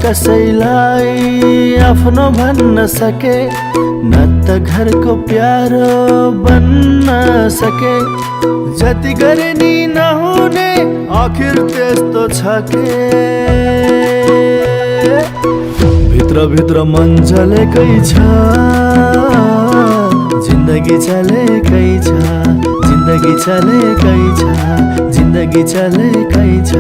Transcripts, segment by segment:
कसैलाई आफ्नो भन्न सके, न त घरको प्यारो बन्न सके। जति गरे नि नहुने आखिर त्यस्तो छ के। भित्र भित्र मन जलेकै छ, जिन्दगी चलेकै छ, जिन्दगी चलेकै छ, जिन्दगी चलेकै छ।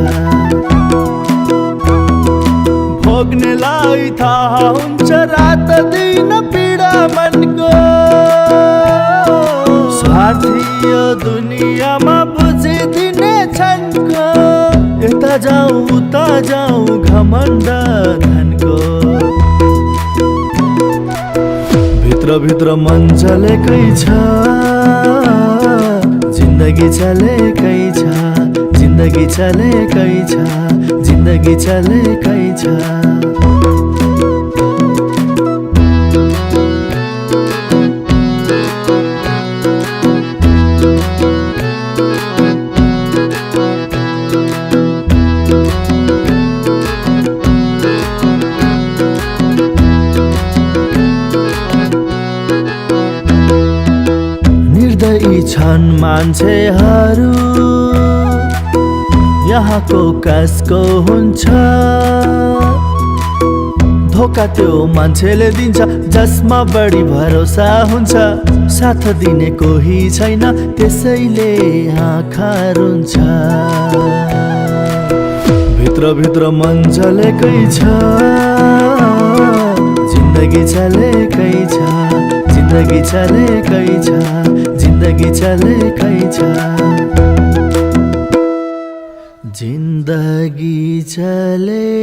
भोग्नेलाई थाहा हुन्छ रात दिन पीडा मनको। स्वार्थी यो दुनियाँमा बुझिदिने छन्को। यता जाऊ उता जाऊ घमण्ड धनको। भित्र भित्र मन चलेकै छ, जिन्दगी चलेकै छ, जिन्दगी चलेकै छ, जिन्दगी चलेकै छ। निर्दयी छन् मान्छेहरू, यहाँको कसको हुन्छ। धोका त्यो मान्छेले दिन्छ जसमा बढी भरोसा हुन्छ। साथ दिने कोही छैन त्यसैले आँखा रुन्छ। भित्र भित्र मन चलेकै छ, जिन्दगी चलेकै छ, जिन्दगी चलेकै छ, जिन्दगी चलेकै छ। जिन्दगी चलेकै